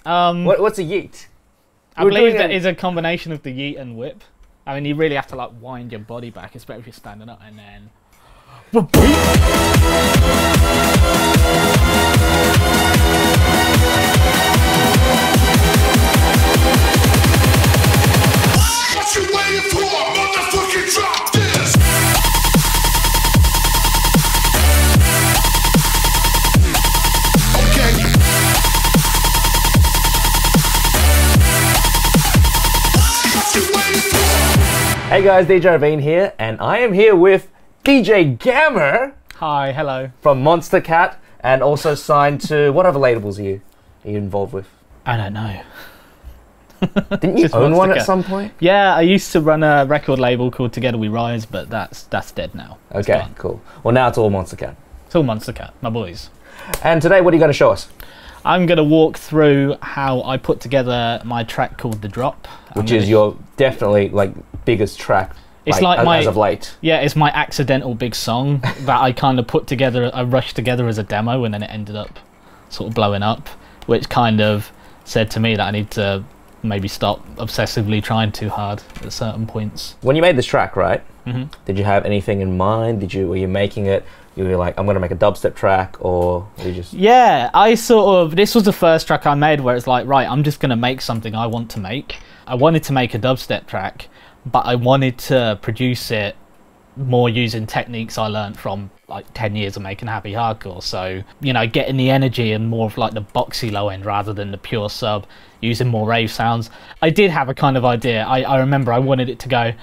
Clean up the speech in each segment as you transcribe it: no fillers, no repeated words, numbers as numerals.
What's a yeet? I believe that is a combination of the yeet and whip. I mean, you really have to like wind your body back, especially if you're standing up, and then. What you waiting for? Motherfucking drop this! Okay. What you waiting for? Hey guys, DJ Ravine here, and I am here with DJ Gammer. Hi, hello. From Monstercat, and also signed to what other labels are you involved with? I don't know. Didn't you own one at some point? Yeah, I used to run a record label called Together We Rise, but that's dead now. Okay, cool. Well, now it's all Monstercat. It's all Monstercat, my boys. And today, what are you going to show us? I'm going to walk through how I put together my track called The Drop. Which is your definitely like biggest track. It's like as of late. Yeah, it's my accidental big song that I kind of put together, I rushed together as a demo, and then it ended up sort of blowing up, which kind of said to me that I need to maybe stop obsessively trying too hard at certain points. When you made this track, right? Mm-hmm. Did you have anything in mind? Were you making it? You were like, I'm going to make a dubstep track, or you just... Yeah, this was the first track I made where it's like, right, I'm just going to make something I want to make. I wanted to make a dubstep track, but I wanted to produce it more using techniques I learned from like 10 years of making happy hardcore. So, you know, getting the energy and more of like the boxy low end rather than the pure sub, using more rave sounds. I did have a kind of idea. I remember I wanted it to go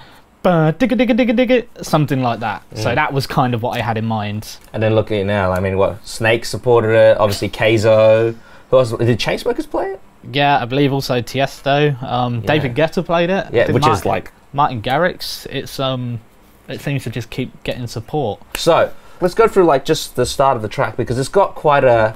digga digga digga digga, something like that. So that was kind of what I had in mind. And then look at it now. I mean, what, Snake supported it, obviously Keizo. Who else? Did Chainsmokers play it? Yeah, I believe also Tiesto. David Guetta played it. Yeah, which is like Martin Garrix. It seems to just keep getting support. So let's go through like just the start of the track, because it's got quite a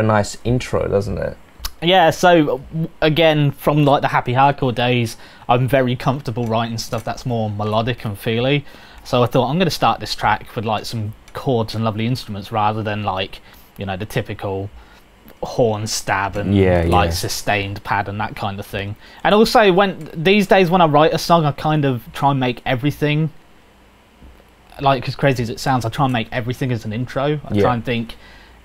nice intro, doesn't it? Yeah. So again, from like the happy hardcore days, I'm very comfortable writing stuff that's more melodic and feely. So I thought I'm going to start this track with like some chords and lovely instruments rather than like, you know, the typical horn stab and like sustained pad and that kind of thing. And also these days when I write a song, I kind of try and make everything, like as crazy as it sounds, I try and make everything as an intro. I try and think,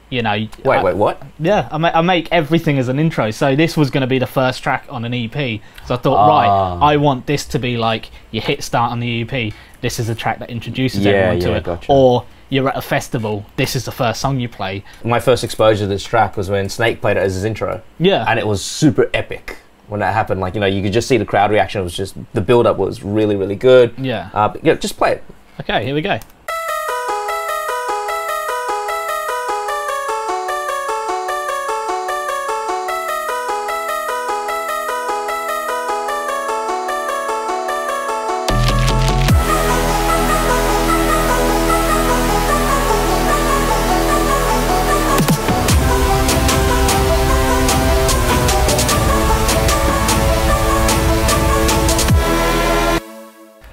you know... Wait, what? Yeah, I make everything as an intro. So this was going to be the first track on an EP. So I thought, right, I want this to be like, you hit start on the EP, this is a track that introduces everyone to it. Gotcha. Or you're at a festival, this is the first song you play. My first exposure to this track was when Snake played it as his intro. Yeah. And it was super epic when that happened. Like, you know, you could just see the crowd reaction. It was just, the build-up was really, really good. Yeah. Yeah, just play it. Okay, here we go.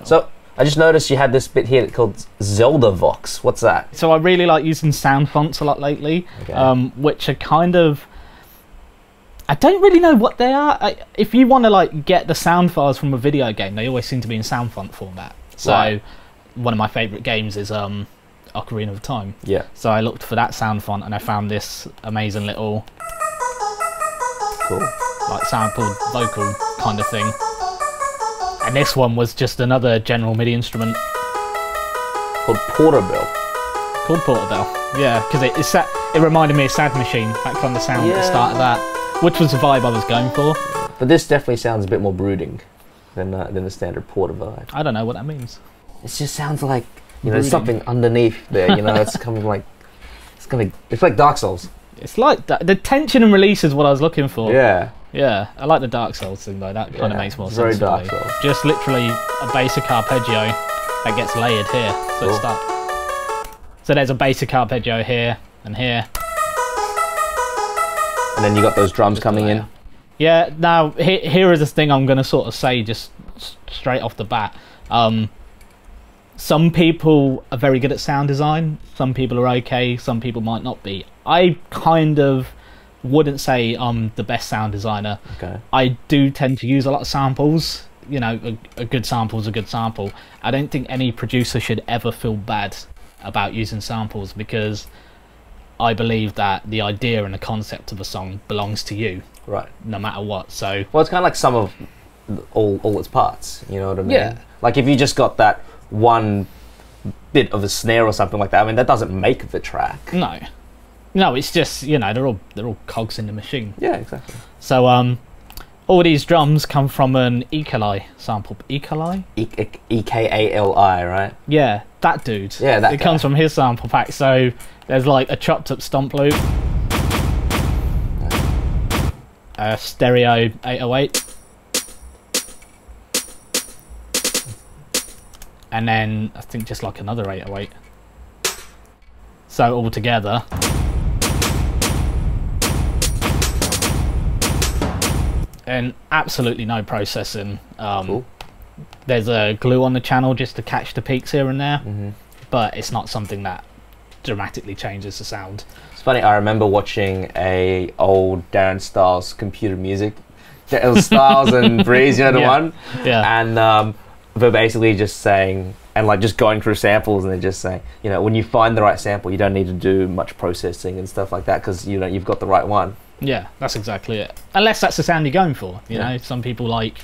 So I just noticed you had this bit here called Zelda Vox. What's that? So I really like using sound fonts a lot lately, which are kind of... I don't really know what they are. If you want to like get the sound files from a video game, they always seem to be in sound font format. So one of my favourite games is Ocarina of Time. Yeah. So I looked for that sound font and I found this amazing little like sampled vocal kind of thing. And this one was just another general MIDI instrument called Portobello. Called Portobello, yeah, because it reminded me of Sad Machine, that kind of sound at the start of that, which was the vibe I was going for. But this definitely sounds a bit more brooding than the standard Porta vibe. I don't know what that means. It just sounds like, you know, there's something underneath there. You know, it's coming like it's like Dark Souls. It's like the tension and release is what I was looking for. Yeah. Yeah, I like the Dark Souls thing though, that kind of makes more sense. Very Dark Souls. Just literally a basic arpeggio that gets layered here. So So there's a basic arpeggio here and here. And then you got those drums coming in. Yeah, now here is the thing I'm going to sort of say just straight off the bat. Some people are very good at sound design, some people are okay, some people might not be. I kind of wouldn't say I'm the best sound designer. Okay. I do tend to use a lot of samples. You know, a good sample is a good sample. I don't think any producer should ever feel bad about using samples, because I believe that the idea and the concept of a song belongs to you, Right. no matter what. So, Well, it's kind of like some of all its parts. You know what I mean? Yeah. Like if you just got that one bit of a snare or something like that, I mean, that doesn't make the track. no, it's just, you know, they're all cogs in the machine. Yeah, exactly. So, all these drums come from an Ekali sample. Ekali? Ekali, right? Yeah, that dude. Yeah, that It guy. comes from his sample pack. So there's like a chopped up stomp loop, a stereo 808, and then I think just like another 808. So all together, and absolutely no processing. Cool. There's a glue on the channel just to catch the peaks here and there, Mm-hmm. but it's not something that dramatically changes the sound. It's funny, I remember watching a old Darren Styles computer music. It was Styles and Breeze, you know the Yeah. one? Yeah. And they're basically just saying, and like just going through samples, and they're just saying, you know, when you find the right sample, you don't need to do much processing and stuff like that, because, you know, you've got the right one. Yeah, that's exactly it. Unless that's the sound you're going for, you Yeah. know. Some people like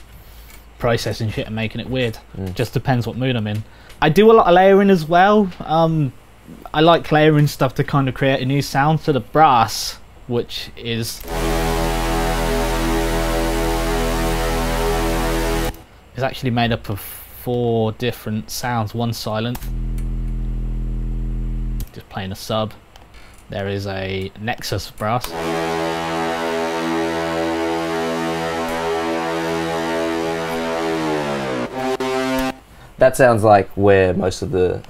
processing shit and making it weird. Mm. Just depends what mood I'm in. I do a lot of layering as well. I like layering stuff to kind of create a new sound. So the brass, which is actually made up of 4 different sounds. One silent, just playing a sub. There is a Nexus brass. That sounds like where most of the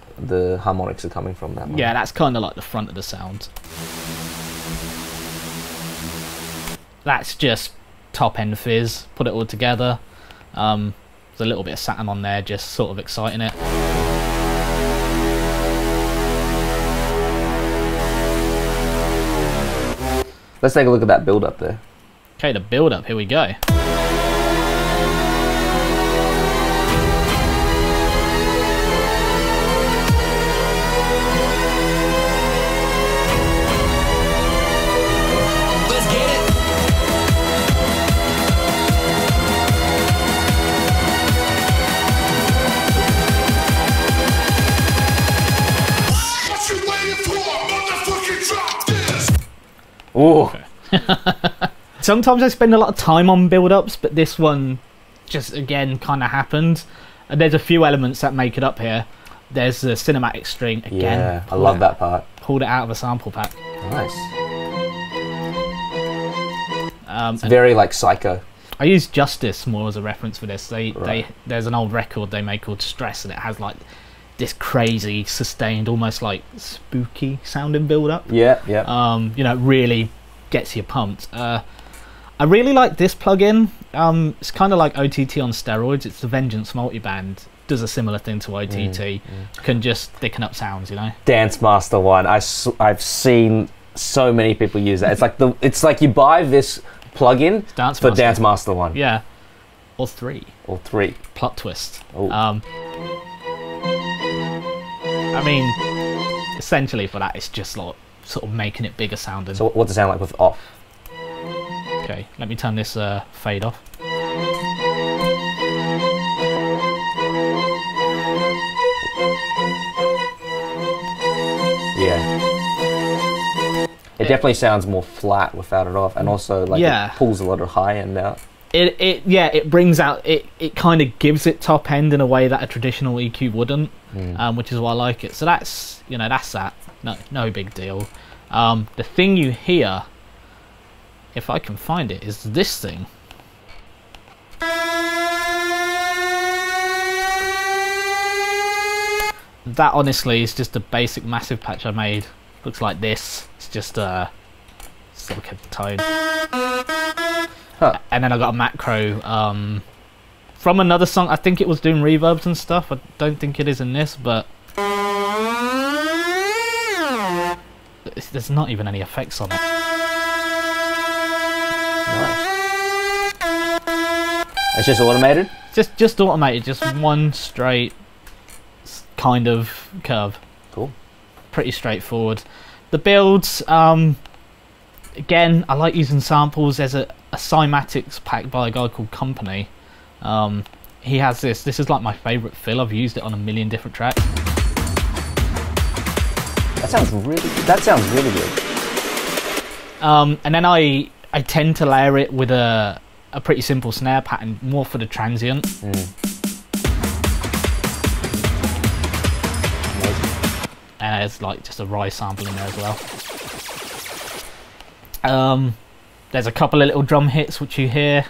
harmonics are coming from. That one. Yeah, that's kind of like the front of the sound. That's just top end fizz. Put it all together. There's a little bit of satin on there, just sort of exciting it. Let's take a look at that build up there. Okay, the build up. Here we go. Let's get it. What you waiting for? Motherfucking drop this. Ooh. Sometimes I spend a lot of time on build-ups, but this one just, again, kind of happened. And there's a few elements that make it up here. There's the cinematic string, again. Yeah, I love that part. Pulled it out of a sample pack. Nice. It's And very like Psycho. I use Justice more as a reference for this. Right. There's an old record they made called Stress, and it has like this crazy, sustained, almost like spooky sounding build-up. Yeah, yeah. You know, it really gets you pumped. I really like this plugin. It's kind of like OTT on steroids. It's the Vengeance multiband. Does a similar thing to OTT. Can just thicken up sounds, you know. Dance Master one. I've seen so many people use that. It's like you buy this plugin Dance for Master. Dance Master one. Yeah, or 3. Or 3. Plot twist. Oh. I mean, essentially for that, it's just like sort of making it bigger sounding. So what does it sound like with off? Okay, let me turn this fade off. Yeah. It definitely sounds more flat without it off, and also like Yeah. it pulls a lot of high end out. It brings out it kind of gives it top end in a way that a traditional EQ wouldn't, which is why I like it. So that's, you know, that's that. No big deal. The thing you hear, if I can find it, is this thing. That honestly is just a basic massive patch I made. Looks like this. It's just a silicon tone. Huh. And then I got a macro from another song. I think it was doing reverbs and stuff. I don't think it is in this, but there's not even any effects on it. It's just automated? Just automated, just one straight kind of curve. Cool. Pretty Straightforward. The builds, again, I like using samples. There's a cymatics pack by a guy called Company. He has this. This is like my favourite fill. I've used it on a million different tracks. That sounds really good. And then I tend to layer it with a pretty simple snare pattern, more for the transient. And there's like just a Rise sample in there as well. There's a couple of little drum hits which you hear.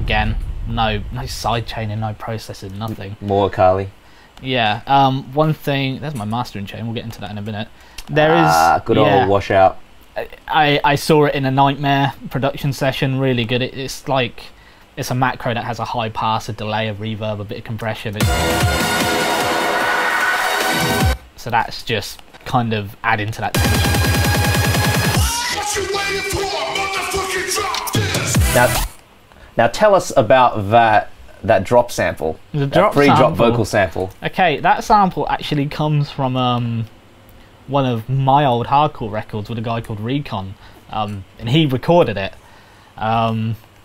Again, no side chaining, no processing, nothing. More Kali. Yeah. One thing. There's my mastering chain. We'll get into that in a minute. There is good old washout. I saw it in a Nightmare production session. Really good. It's like it's a macro that has a high pass, a delay, a reverb, a bit of compression. So that's just kind of adding to that tension. Now tell us about that drop sample. The drop pre-drop vocal sample. Okay, that sample actually comes from one of my old hardcore records with a guy called Recon, and he recorded it.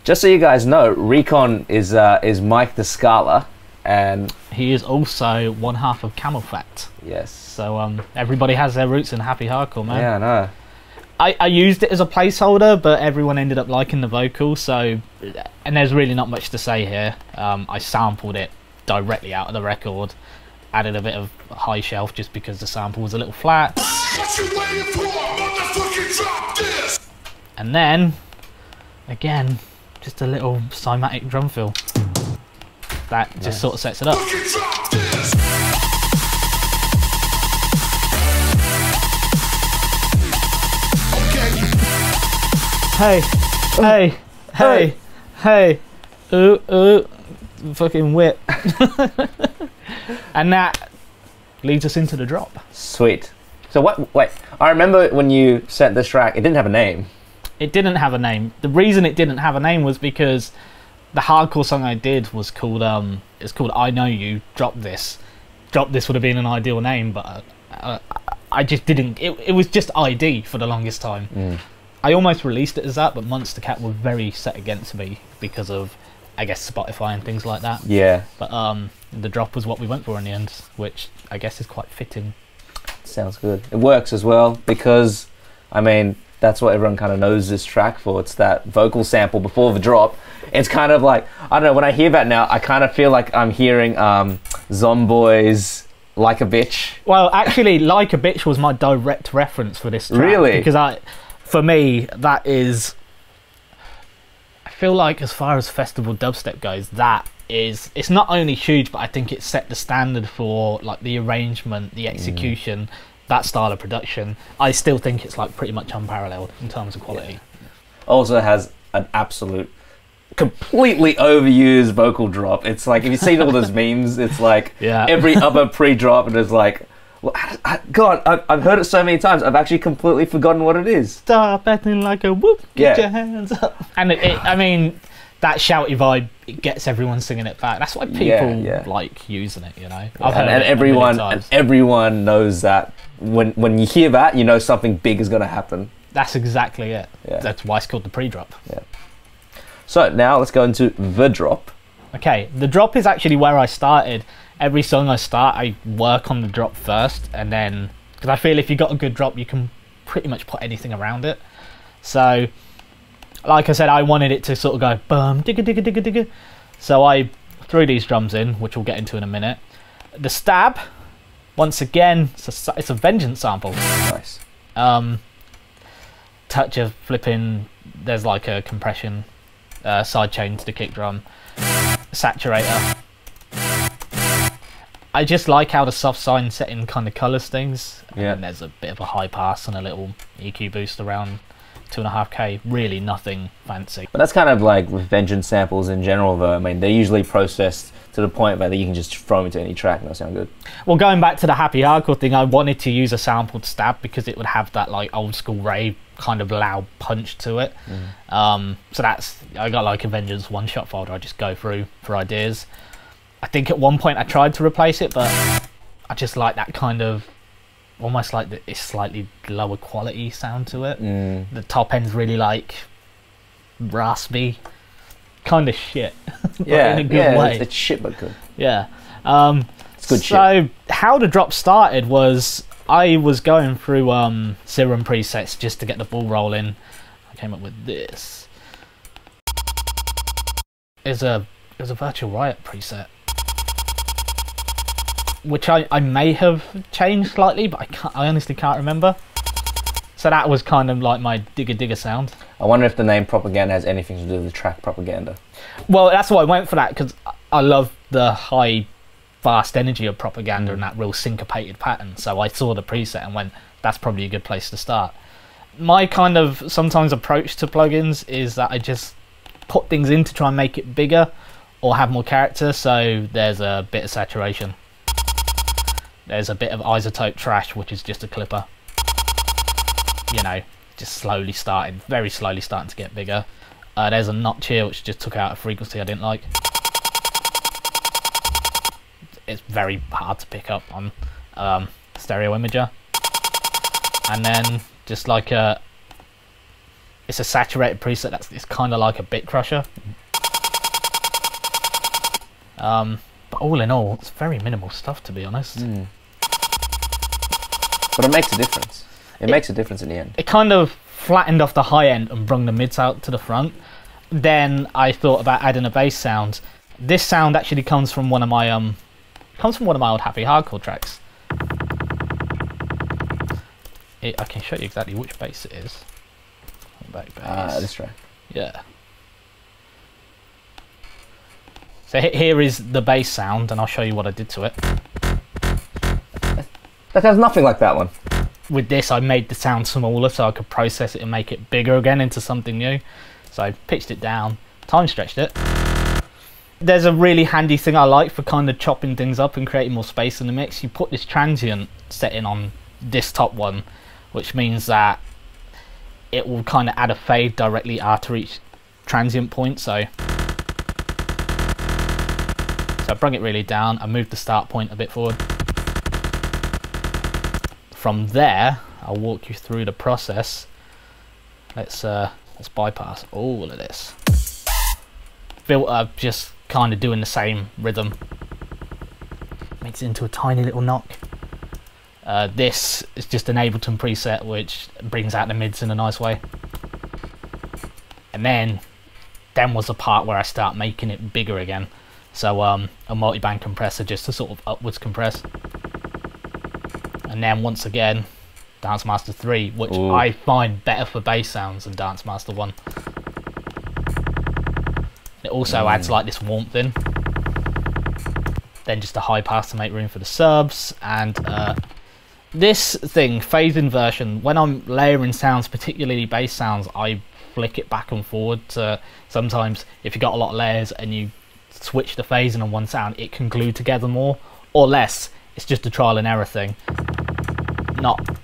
Just so you guys know, Recon is Mike the Scala, and he is also one half of Camel Fat. Yes. So everybody has their roots in happy hardcore, man. Yeah, I know. I used it as a placeholder, but everyone ended up liking the vocal, so... And there's really not much to say here. I sampled it directly out of the record, added a bit of high shelf just because the sample was a little flat. And then, again, just a little cymatic drum fill. That just sort of sets it up. Hey, hey, hey, hey, ooh, fucking whip. And that leads us into the drop. Sweet. So wait, I remember when you sent this track, it didn't have a name. It didn't have a name. The reason it didn't have a name was because the hardcore song I did was called, it's called I Know You, Drop This. Drop This would have been an ideal name, but I just didn't, it was just ID for the longest time. I almost released it as that, but Monstercat were very set against me because of, I guess, Spotify and things like that. Yeah. But the drop was what we went for in the end, which I guess is quite fitting. Sounds good. It works as well because, I mean, that's what everyone kind of knows this track for. It's that vocal sample before the drop. It's kind of like, I don't know, when I hear that now, I kind of feel like I'm hearing Zomboy's Like a Bitch. Well, actually, Like a Bitch was my direct reference for this track. Really? Because for me, that is... I feel like as far as festival dubstep goes, that is... It's not only huge, but I think it set the standard for like the arrangement, the execution, that style of production. I still think it's like pretty much unparalleled in terms of quality. Yeah. Also has an absolute... completely overused vocal drop. It's like, if you've seen all those memes, it's like every other pre-drop and it's like... Well, God, I've heard it so many times, I've actually completely forgotten what it is. Stop acting like a whoop, get your hands up. And I mean, that shouty vibe, it gets everyone singing it back. That's why people like using it, you know. I've heard and everyone knows that when you hear that, you know something big is going to happen. That's exactly it. Yeah. That's why it's called the pre-drop. Yeah. So now let's go into the drop. Okay, the drop is actually where I started. Every song I start, I work on the drop first, and then, because I feel if you got a good drop, you can pretty much put anything around it. So, like I said, I wanted it to sort of go bum digga digga digga digga. So I threw these drums in, which we'll get into in a minute. The stab, once again, it's a Vengeance sample. Nice. Touch of flipping. There's like a compression, side chain to the kick drum, saturator. I just like how the soft sign setting kind of colours things. Yeah. And there's a bit of a high pass and a little EQ boost around 2.5K. Really nothing fancy. But that's kind of like with Vengeance samples in general though. I mean, they're usually processed to the point where you can just throw them into any track and they'll sound good. Well, going back to the happy hardcore thing, I wanted to use a sampled stab because it would have that like old school rave kind of loud punch to it. So that's, I got like a Vengeance one-shot folder I just go through for ideas. I think at one point I tried to replace it, but I just like that kind of almost like the it's slightly lower quality sound to it. The top end's really like raspy, kind of shit. Yeah, in a good way. It's shit but good. Yeah. It's good so shit. how the drop started was I was going through Serum Presets just to get the ball rolling. I came up with this. It's a Virtual Riot preset, which I may have changed slightly, but I honestly can't remember. So that was kind of like my digger sound. I wonder if the name Propaganda has anything to do with the track Propaganda. Well, that's why I went for that, because I love the high, fast energy of Propaganda and that real syncopated pattern. So I saw the preset and went, that's probably a good place to start. My kind of sometimes approach to plugins is that I just put things in to try and make it bigger or have more character, so there's a bit of saturation. There's a bit of isotope trash, which is just a clipper. You know, just slowly started, very slowly starting to get bigger. There's a notch here which just took out a frequency I didn't like. It's very hard to pick up on stereo imager. And then just like it's a saturated preset it's kind of like a bit crusher. But all in all, it's very minimal stuff, to be honest. But it makes a difference. It makes a difference in the end. It kind of flattened off the high end and brung the mids out to the front. Then I thought about adding a bass sound. This sound actually comes from one of my old Happy Hardcore tracks. I can show you exactly which bass it is. Back bass. This track. Yeah. So here is the bass sound, and I'll show you what I did to it. That has nothing like that one. With this, I made the sound smaller so I could process it and make it bigger again into something new. So I pitched it down, time stretched it. There's a really handy thing I like for kind of chopping things up and creating more space in the mix. You put this transient setting on this top one, which means that it will kind of add a fade directly after each transient point. So I bring it really down, I move the start point a bit forward. From there, I'll walk you through the process. Let's bypass all of this. Filter just kind of doing the same rhythm. Makes it into a tiny little knock. This is just an Ableton preset which brings out the mids in a nice way. And then was the part where I start making it bigger again. So a multi-band compressor just to sort of upwards compress. And then once again, Dance Master 3, which I find better for bass sounds than Dance Master 1. It also adds like this warmth in. Then just a high pass to make room for the subs. And this thing, phase inversion, when I'm layering sounds, particularly bass sounds, I flick it back and forward. To sometimes if you've got a lot of layers and you switch the phasing on one sound, it can glue together more or less. It's just a trial and error thing.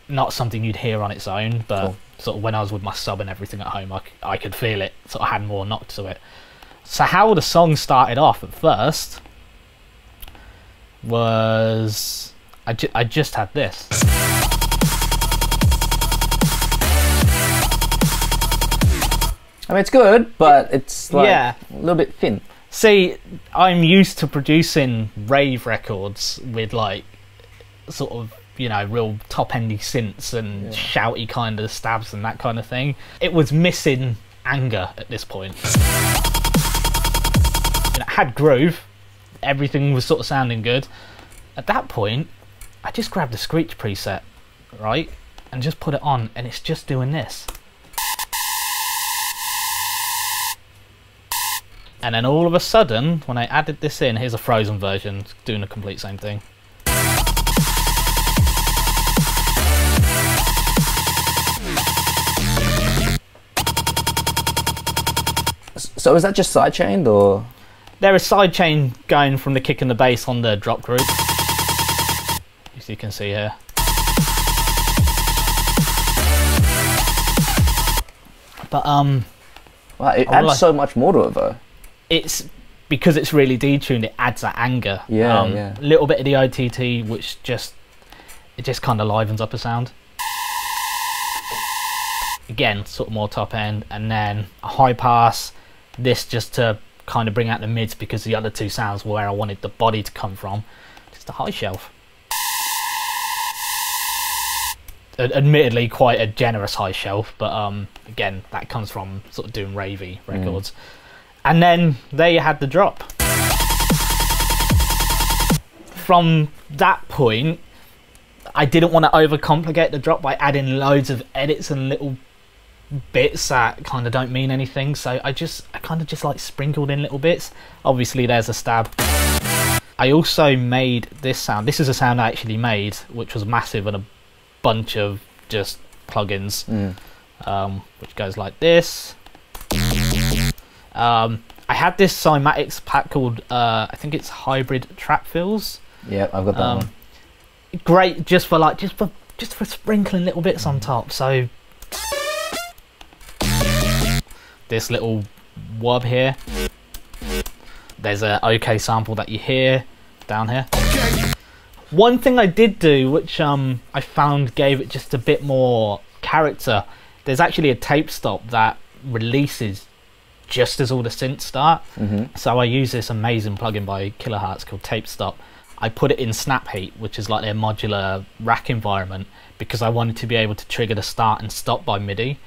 Not something you'd hear on its own, but cool. Sort of when I was with my sub and everything at home, I could feel it, sort of had more knock to it. So how the song started off at first was I just had this. I mean, it's good, but it's like a little bit thin. See, I'm used to producing rave records with like sort of, you know, real top-endy synths and shouty kind of stabs and that kind of thing. It was missing anger at this point. And it had groove, everything was sort of sounding good. At that point, I just grabbed the Screech preset, right, and just put it on, and it's just doing this. And then all of a sudden, when I added this in, here's a frozen version, doing the complete same thing. So is that just sidechained, or? There is sidechain going from the kick and the bass on the drop group, as you can see here. But Wow, it adds so much more to it though. It's because it's really detuned. It adds that anger. Yeah, yeah. A little bit of the OTT, which just kind of livens up a sound. Again, sort of more top end, and then a high pass. This just to kind of bring out the mids, because the other two sounds were where I wanted the body to come from. Just a high shelf. Admittedly, quite a generous high shelf, but again, that comes from sort of doing ravey records. And then there you had the drop. From that point, I didn't want to overcomplicate the drop by adding loads of edits and little bits that kind of don't mean anything, so I kind of just like sprinkled in little bits. Obviously there's a stab. I also made this sound. This is a sound I actually made, which was massive, and a bunch of just plugins, which goes like this. I had this cymatics pack called I think it's Hybrid Trap Fills. Yeah, I've got that one. Great, just for sprinkling little bits on top. So this little wub here. There's a OK sample that you hear down here. One thing I did do, which I found gave it just a bit more character, there's actually a tape stop that releases just as all the synths start. So I use this amazing plugin by Kilohertz called Tape Stop. I put it in Snap Heat, which is like their modular rack environment, because I wanted to be able to trigger the start and stop by MIDI.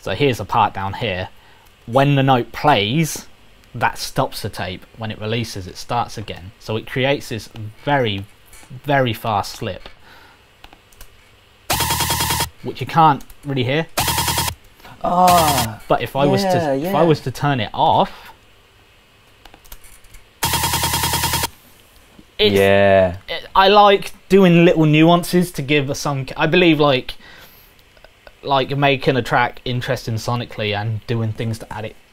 So here's a part down here. When the note plays, that stops the tape. When it releases, it starts again. So it creates this very, very fast slip, which you can't really hear. But if I was to turn it off, I like doing little nuances to give some. I believe like making a track interesting sonically and doing things to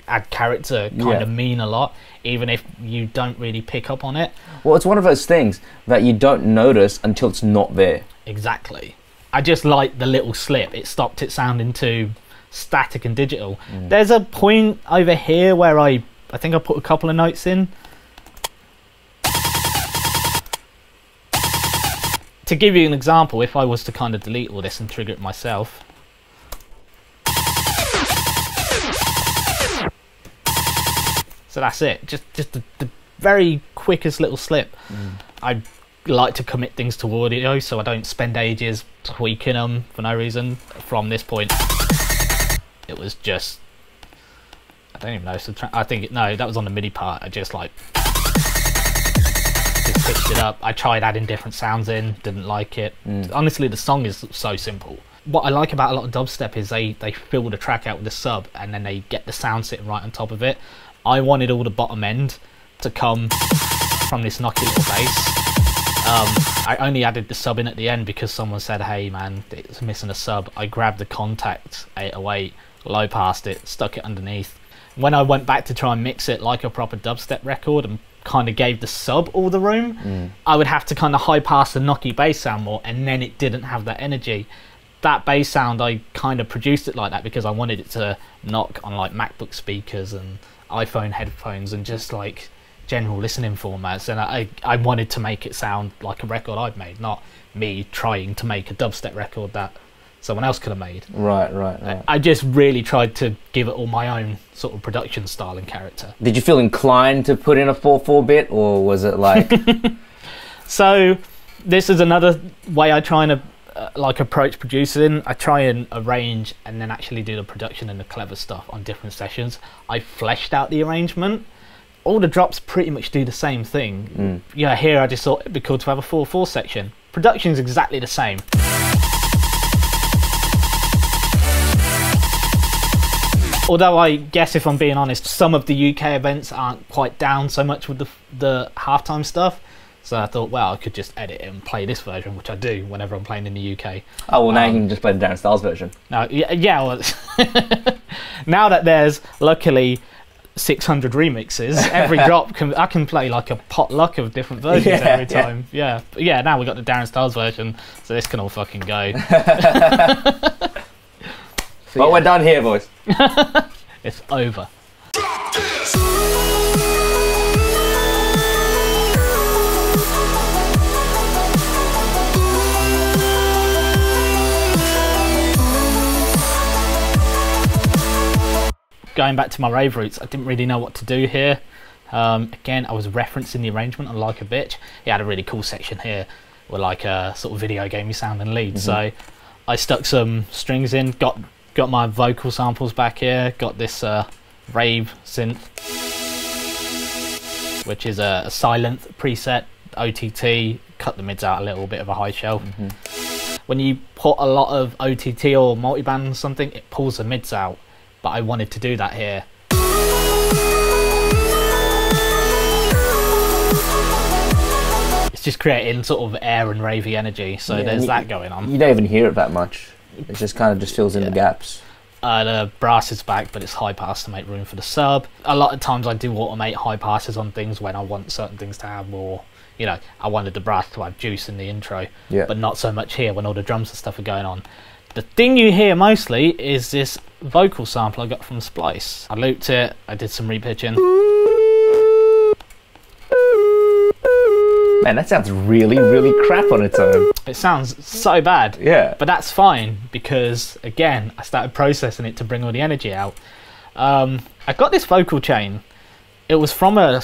add character kind of mean a lot, even if you don't really pick up on it. Well, it's one of those things that you don't notice until it's not there. Exactly. I just like the little slip. It stopped it sounding too static and digital. There's a point over here where I think I put a couple of notes in. To give you an example, if I was to kind of delete all this and trigger it myself. So that's it, just the very quickest little slip. I like to commit things to audio, so I don't spend ages tweaking them for no reason. From this point, it was just, I don't even know, I think, no, that was on the MIDI part. I just pitched it up. I tried adding different sounds in, didn't like it. Honestly, the song is so simple. What I like about a lot of dubstep is they fill the track out with the sub, and then they get the sound sitting right on top of it. I wanted all the bottom end to come from this knocky little bass. I only added the sub in at the end because someone said, hey man, it's missing a sub. I grabbed the Contact 808, low passed it, stuck it underneath. When I went back to try and mix it like a proper dubstep record and kind of gave the sub all the room, I would have to kind of high pass the knocky bass sound more, and then it didn't have that energy. That bass sound, I kind of produced it like that because I wanted it to knock on like MacBook speakers and iPhone headphones and just like general listening formats, and I wanted to make it sound like a record I'd made, not me trying to make a dubstep record that someone else could have made. Right. I just really tried to give it all my own sort of production style and character. Did you feel inclined to put in a 4/4 bit, or was it like... So this is another way I try and like approach producing. I try and arrange and then actually do the production and the clever stuff on different sessions. I fleshed out the arrangement. All the drops pretty much do the same thing. Yeah, here I just thought it'd be cool to have a 4/4 section. Production is exactly the same. Although I guess, if I'm being honest, some of the UK events aren't quite down so much with the halftime stuff. So I thought, well, I could just edit it and play this version, which I do whenever I'm playing in the UK. Oh, well, now you can just play the Darren Styles version. No, yeah, well, now that there's luckily 600 remixes, every drop I can play like a potluck of different versions every time. Yeah, but yeah, now we got the Darren Styles version, so this can all fucking go. But we're done here, boys. It's over. Drop this. Going back to my rave roots, I didn't really know what to do here. Again, I was referencing the arrangement on Like a Bitch. He had a really cool section here with like a sort of video gamey sounding lead. So I stuck some strings in, got my vocal samples back here, got this rave synth, which is a silent preset, OTT, cut the mids out a little bit of a high shelf. When you put a lot of OTT or multiband or something, it pulls the mids out, but I wanted to do that here. It's just creating sort of air and ravey energy, so there's that going on. You don't even hear it that much. It just kind of just fills in the gaps. The brass is back, but it's high pass to make room for the sub. A lot of times I do automate high passes on things when I want certain things to have more, you know, I wanted the brass to have juice in the intro, but not so much here when all the drums and stuff are going on. The thing you hear mostly is this vocal sample I got from Splice. I looped it, I did some repitching. Man, that sounds really, really crap on its own. It sounds so bad. Yeah. But that's fine because, again, I started processing it to bring all the energy out. I got this vocal chain. It was from a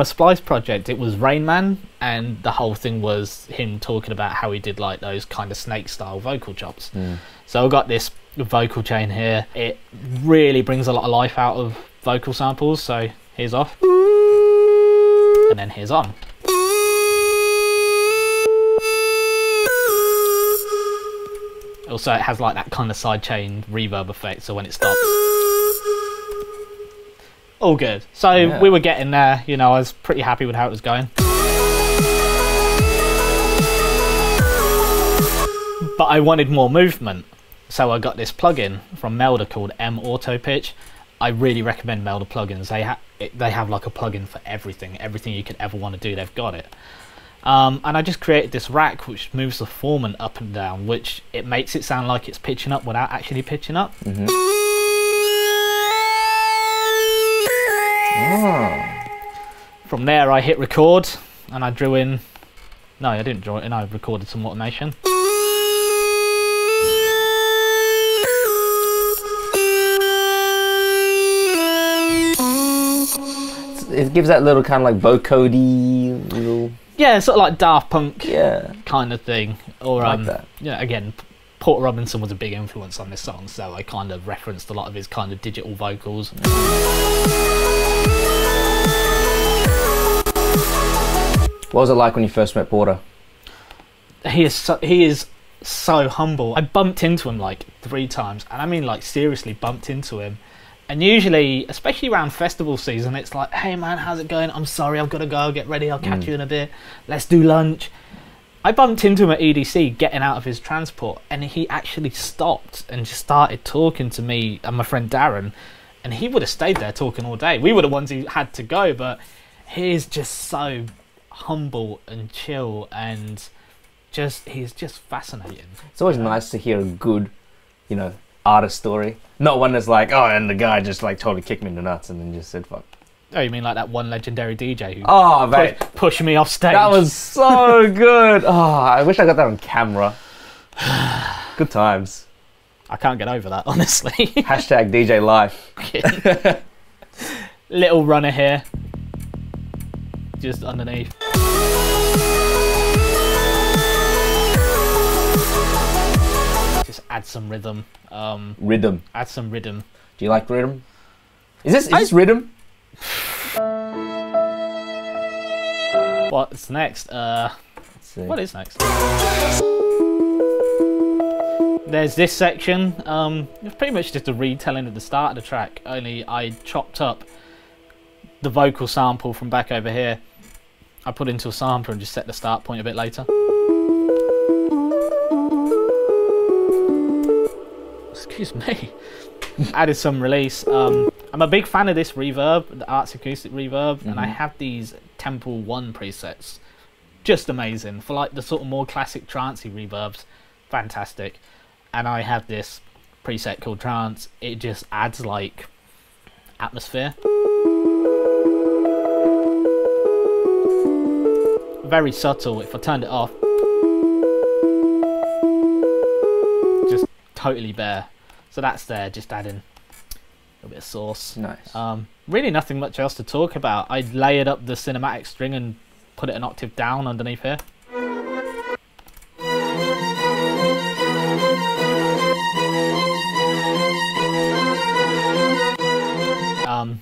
Splice project. It was Rain Man, and the whole thing was him talking about how he did like those kind of snake style vocal chops. So I got this vocal chain here. It really brings a lot of life out of vocal samples. So here's off, and then here's on. Also, it has like that kind of sidechain reverb effect, so when it stops, all good. So we were getting there, you know, I was pretty happy with how it was going. But I wanted more movement, so I got this plugin from Melda called M Auto Pitch. I really recommend Melda plugins. They have like a plugin for everything you could ever want to do, they've got it. And I just created this rack which moves the formant up and down, which it makes it sound like it's pitching up without actually pitching up. From there I hit record and I drew in, no I didn't draw it in, I recorded some automation. It gives that little kind of like vocody little... Yeah, sort of like Daft Punk kind of thing. Or like that. Yeah, again, Porter Robinson was a big influence on this song, so I kind of referenced a lot of his kind of digital vocals. What was it like when you first met Porter? He is so humble. I bumped into him like 3 times, and I mean like seriously bumped into him. And usually, especially around festival season, it's like, hey man, how's it going? I'm sorry, I've got to go, get ready, I'll catch you in a bit. Let's do lunch. I bumped into him at EDC getting out of his transport, and he actually stopped and just started talking to me and my friend Darren, and he would have stayed there talking all day. We were the ones who had to go, but he's just so humble and chill, and he's just fascinating. It's always nice to hear a good, you know, artist story. Not one that's like, oh, and the guy just like totally kicked me in the nuts and then just said fuck. Oh, you mean like that one legendary DJ who pushed me off stage? That was so good. Oh, I wish I got that on camera. Good times. I can't get over that, honestly. Hashtag DJ life. Little runner here. Just underneath. Just add some rhythm. Rhythm. Add some rhythm. Do you like rhythm? Is this rhythm? What's next? Let's see. What is next? There's this section. It's pretty much just a retelling of the start of the track, only I chopped up the vocal sample from back over here. I put into a sampler and just set the start point a bit later. Excuse me. Added some release. I'm a big fan of this reverb, the Arts Acoustic reverb, and I have these Temple 1 presets. Just amazing. For like the sort of more classic trancey reverbs, fantastic. And I have this preset called trance. It just adds like atmosphere. Very subtle. If I turned it off, just totally bare. So that's there, just adding a bit of sauce. Nice. Really nothing much else to talk about. I layered up the cinematic string and put it an octave down underneath here.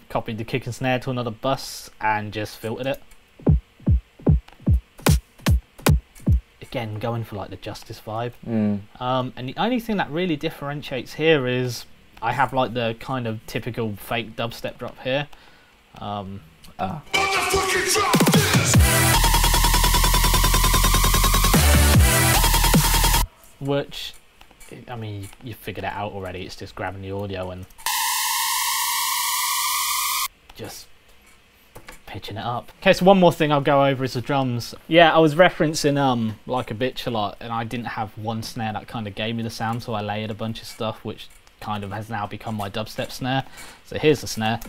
Copied the kick and snare to another bus and just filtered it. Again, going for like the Justice vibe. And the only thing that really differentiates here is I have like the kind of typical fake dubstep drop here. Which, I mean, you figured it out already. It's just grabbing the audio and just pitching it up. Okay, so one more thing I'll go over is the drums. Yeah, I was referencing Like a Bitch a lot, and I didn't have one snare that kind of gave me the sound, so I layered a bunch of stuff, which kind of has now become my dubstep snare. So here's the snare.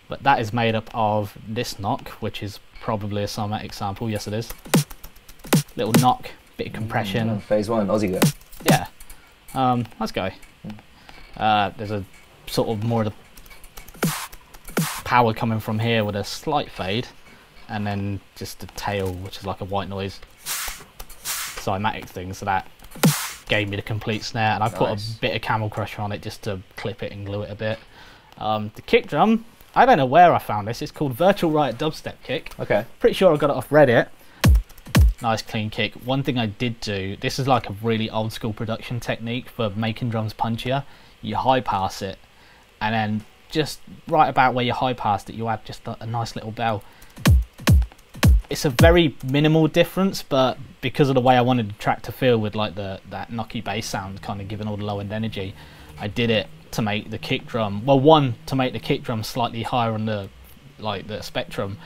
But that is made up of this knock, which is probably a somatic sample. Yes, it is. Little knock, bit of compression. Phase 1, Aussie girl. Yeah. Let's go. There's a sort of more of the power coming from here with a slight fade, and then just a tail, which is like a white noise cymatic thing. So that gave me the complete snare, and I put a bit of Camel Crusher on it just to clip it and glue it a bit. The kick drum, I don't know where I found this. It's called Virtual Riot Dubstep Kick. Okay. Pretty sure I got it off Reddit. Nice clean kick. One thing I did do, this is like a really old school production technique for making drums punchier. You high pass it, and then just right about where you high passed it, you add just a nice little bell. It's a very minimal difference, but because of the way I wanted the track to feel with like that knocky bass sound kind of giving all the low end energy, I did it to make the kick drum, well, one, to make the kick drum slightly higher on the spectrum,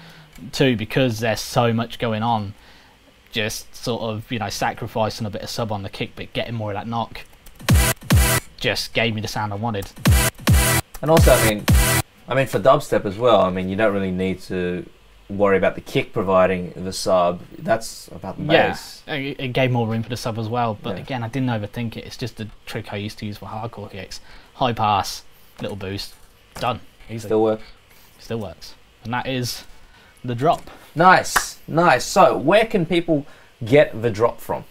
two, because there's so much going on, just sort of, you know, sacrificing a bit of sub on the kick but getting more of that knock just gave me the sound I wanted. And also, I mean for dubstep as well, I mean, you don't really need to worry about the kick providing the sub. That's about the bass. Yeah, it gave more room for the sub as well, but again, I didn't overthink it. It's just a trick I used to use for hardcore kicks. High pass, little boost, done. Easy. Still works. Still works. And that is the drop. Nice, nice. So, where can people get the drop from?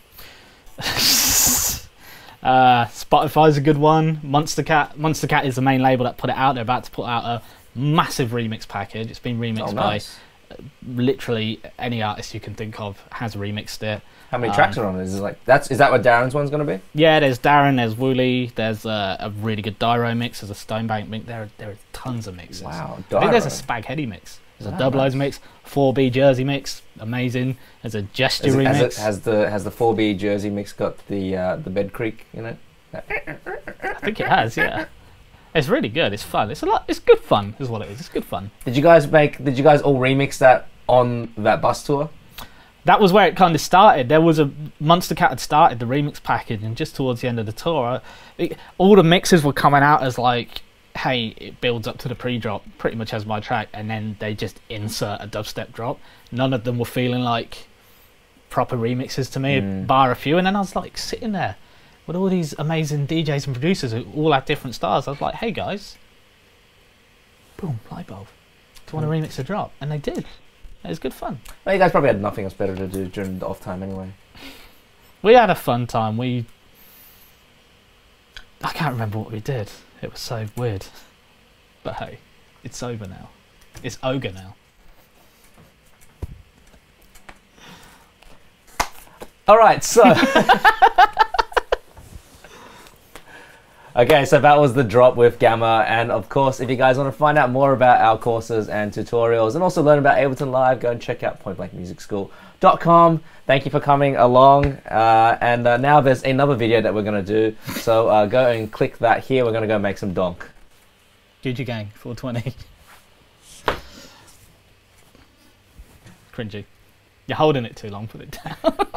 Spotify's a good one. Monstercat is the main label that put it out. They're about to put out a massive remix package. It's been remixed by literally any artist you can think of has remixed it. How many tracks are on it? Is that what Darren's one's going to be? Yeah, there's Darren, there's Wooly, there's a really good Dyro mix, there's a Stonebank mix. There are tons of mixes. Wow, I think there's a Spaghetti mix. There's a Dublo's mix, 4B Jersey mix, amazing. There's a Gesture remix. Has the 4B Jersey mix got the Bed Creek in it? I think it has, yeah. It's really good. It's fun. It's good fun, is what it is. It's good fun. Did you guys all remix that on that bus tour? That was where it kind of started. There was Monstercat had started the remix package, and just towards the end of the tour, all the mixes were coming out as like, hey, it builds up to the pre-drop, pretty much as my track, and then they just insert a dubstep drop. None of them were feeling like proper remixes to me, bar a few. And then I was like sitting there with all these amazing DJs and producers who all had different styles. I was like, hey guys, boom, light bulb. Do you want to remix a drop? And they did. It was good fun. Well, you guys probably had nothing else better to do during the off time anyway. We had a fun time. I can't remember what we did. It was so weird. But hey, it's over now. It's ogre now. Alright, so... Okay, so that was the drop with Gammer, and of course, if you guys want to find out more about our courses and tutorials, and also learn about Ableton Live, go and check out pointblankmusicschool.com. Thank you for coming along, and now there's another video that we're going to do, so go and click that here. We're going to go make some donk. GG Gang, 420. Cringy. You're holding it too long, put it down.